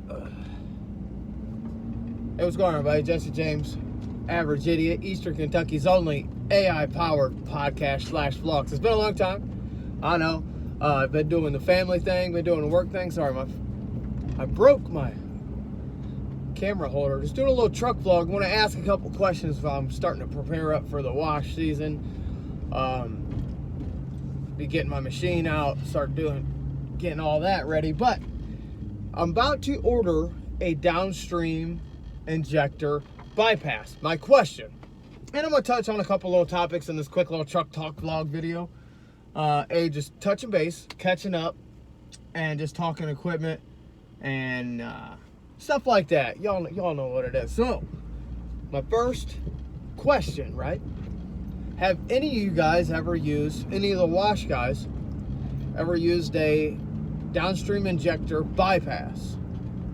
Hey, what's going on, everybody? Jesse James, Average Idiot, Eastern Kentucky's only AI-powered podcast / vlogs. It's been a long time. I know. I've been doing the family thing, been doing the work thing. Sorry, I broke my camera holder. Just doing a little truck vlog. I want to ask a couple questions if I'm starting to prepare up for the wash season. Be getting my machine out, getting all that ready. But I'm about to order a downstream injector bypass. My question, and I'm going to touch on a couple little topics in this quick little truck talk vlog video. Just touching base, catching up, and just talking equipment and stuff like that. Y'all know what it is. So, my first question, right? Have any of you guys ever used, any of the wash guys, ever used a downstream injector bypass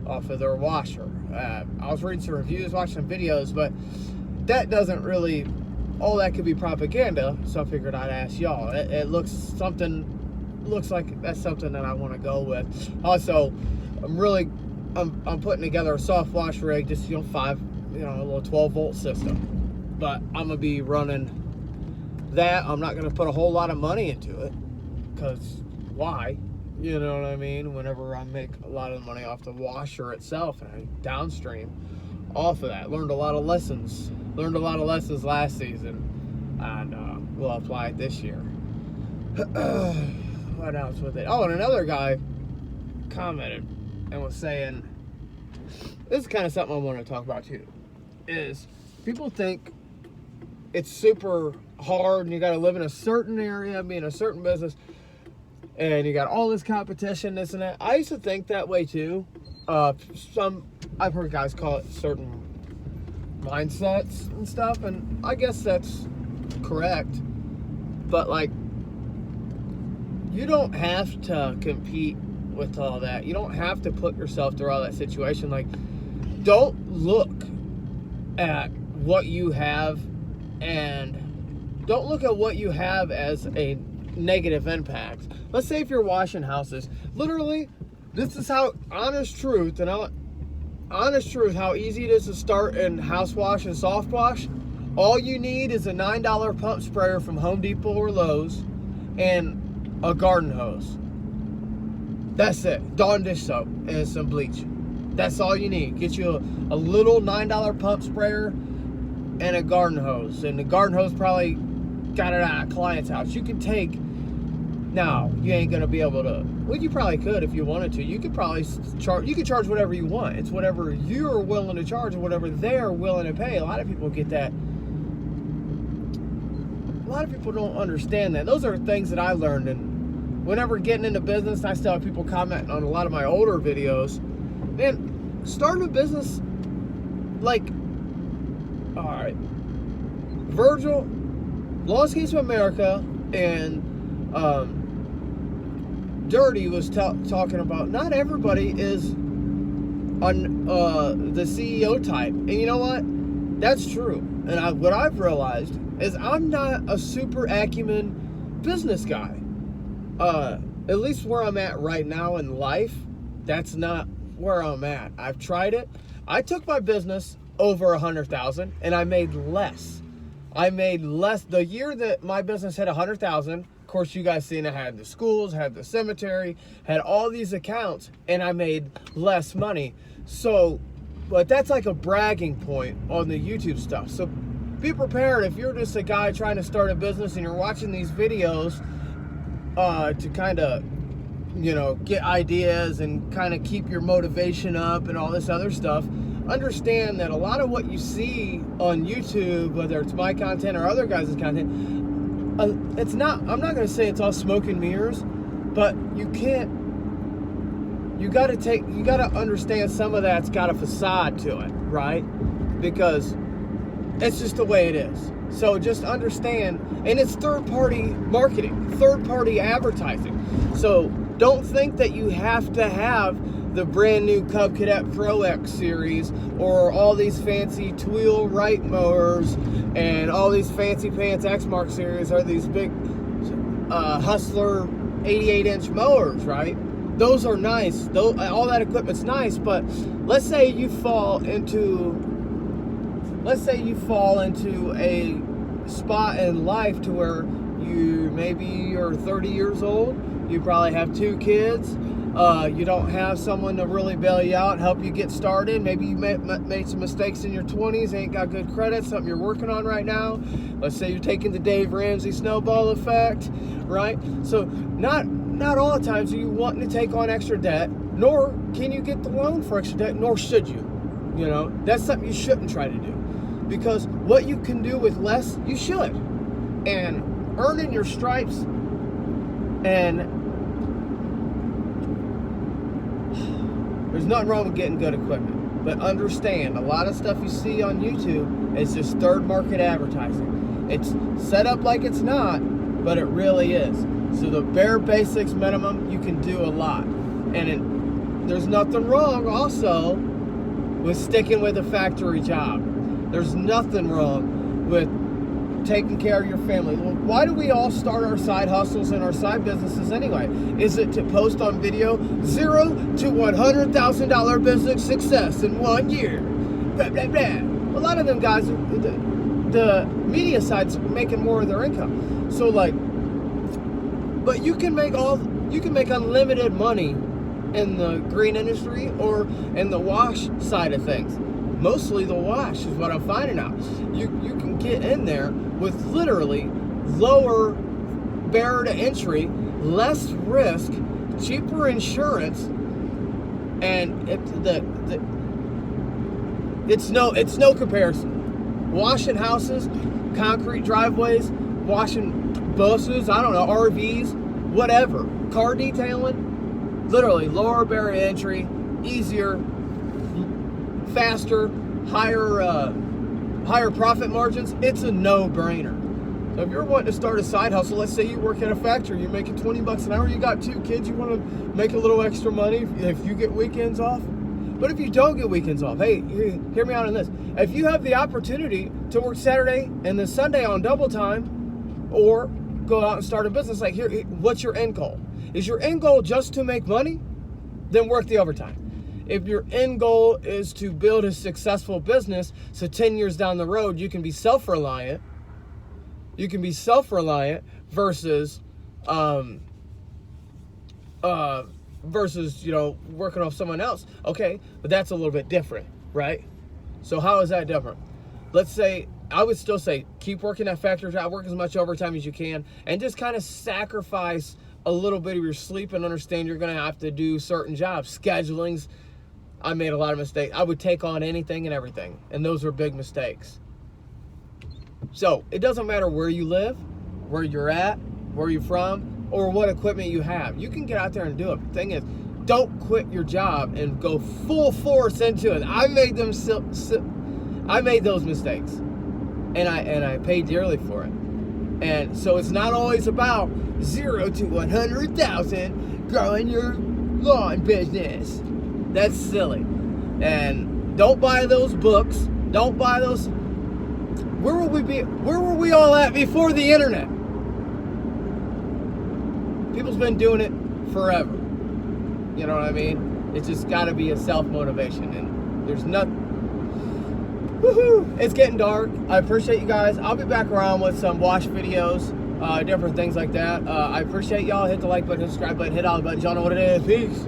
off of their washer? I was reading some reviews, watching some videos, but that doesn't really, all that could be propaganda, so I figured I'd ask y'all. It looks like that's something that I want to go with. Also, I'm putting together a soft wash rig, just, a little 12-volt system. But I'm going to be running that. I'm not going to put a whole lot of money into it, because why? You know what I mean? Whenever I make a lot of money off the washer itself and I downstream off of that. Learned a lot of lessons last season, and we'll apply it this year. What else with it? Oh, and another guy commented and was saying, this is kind of something I want to talk about too, is people think it's super hard and you got to live in a certain area, be in a certain business, and you got all this competition, this and that. I used to think that way too. I've heard guys call it certain mindsets and stuff, and I guess that's correct. But you don't have to compete with all that. You don't have to put yourself through all that situation. Don't look at what you have, and don't look at what you have as a negative impact. Let's say if you're washing houses, literally, this is how honest truth, how easy it is to start in house wash and soft wash. All you need is a $9 pump sprayer from Home Depot or Lowe's and a garden hose. That's it. Dawn dish soap and some bleach. That's all you need. Get you a little $9 pump sprayer and a garden hose. And the garden hose probably got it at a client's house. You can take, now, you ain't going to be able to, well, you probably could if you wanted to. You could probably charge whatever you want. It's whatever you're willing to charge and whatever they're willing to pay. A lot of people get that. A lot of people don't understand that. Those are things that I learned. And whenever getting into business, I still have people commenting on a lot of my older videos. Man, starting a business, all right, Virgil, Lost Case of America, and Dirty was talking about not everybody is on the CEO type. And you know what? That's true. And what I've realized is I'm not a super acumen business guy. At least where I'm at right now in life, that's not where I'm at. I've tried it. I took my business over 100,000 and I made less. The year that my business hit 100,000, of course, you guys seen I had the schools, had the cemetery, had all these accounts, and I made less money. So, but that's like a bragging point on the YouTube stuff. So be prepared if you're just a guy trying to start a business and you're watching these videos to kind of, get ideas and kind of keep your motivation up and all this other stuff. Understand that a lot of what you see on YouTube, whether it's my content or other guys' content, I'm not going to say it's all smoke and mirrors, but you got to understand some of that's got a facade to it, right? Because it's just the way it is. So just understand, and it's third-party marketing, third-party advertising. So don't think that you have to have the brand new Cub Cadet Pro X series or all these fancy Twill Wright mowers and all these fancy pants X-Mark series or these big Hustler 88-inch mowers, right? those are nice. All that equipment's nice, but let's say you fall into a spot in life to where you're 30 years old, you probably have 2 kids, you don't have someone to really bail you out, help you get started. Maybe you made some mistakes in your 20s, ain't got good credit, something you're working on right now. Let's say you're taking the Dave Ramsey snowball effect, right? So not all the times are you wanting to take on extra debt, nor can you get the loan for extra debt, nor should you. You know, that's something you shouldn't try to do, because what you can do with less, you should. And earning your stripes, and there's nothing wrong with getting good equipment, but understand, a lot of stuff you see on YouTube is just third market advertising. It's set up like it's not, but it really is. So the bare basics minimum, you can do a lot. And there's nothing wrong also with sticking with a factory job. There's nothing wrong with taking care of your family. Well, why do we all start our side hustles and our side businesses anyway? Is it to post on video $0 to $100,000 business success in 1 year? Blah, blah, blah. A lot of them guys, the media side's making more of their income. So like, but you can make unlimited money in the green industry or in the wash side of things. Mostly the wash is what I'm finding out. You can get in there with literally lower barrier to entry, less risk, cheaper insurance, and it's no comparison. Washing houses, concrete driveways, washing buses, I don't know, RVs, whatever, car detailing, literally lower barrier to entry, easier, faster, higher profit margins. It's a no-brainer. So if you're wanting to start a side hustle, let's say you work at a factory, you're making $20 an hour, you got 2 kids, you want to make a little extra money if you get weekends off. But if you don't get weekends off, hey, hear me out on this. If you have the opportunity to work Saturday and then Sunday on double time, or go out and start a business, like here, what's your end goal? Is your end goal just to make money? Then work the overtime. If your end goal is to build a successful business, so 10 years down the road, you can be self-reliant. You can be self-reliant versus, versus, working off someone else. Okay, but that's a little bit different, right? So how is that different? Let's say, I would still say, keep working that factory job, work as much overtime as you can, and just kind of sacrifice a little bit of your sleep and understand you're going to have to do certain jobs. Schedulings, I made a lot of mistakes. I would take on anything and everything, and those were big mistakes. So it doesn't matter where you live, where you're at, where you're from, or what equipment you have. You can get out there and do it. The thing is, don't quit your job and go full force into it. I made those mistakes, and I paid dearly for it. And so it's not always about 0 to 100,000 growing your lawn business. That's silly. And don't buy those books. Don't buy those. Where were we all at before the internet? People's been doing it forever. You know what I mean? It's just got to be a self-motivation, and there's nothing. Woohoo! It's getting dark. I appreciate you guys. I'll be back around with some wash videos, different things like that. I appreciate y'all. Hit the like button, subscribe button, hit all the buttons. Y'all know what it is. Peace.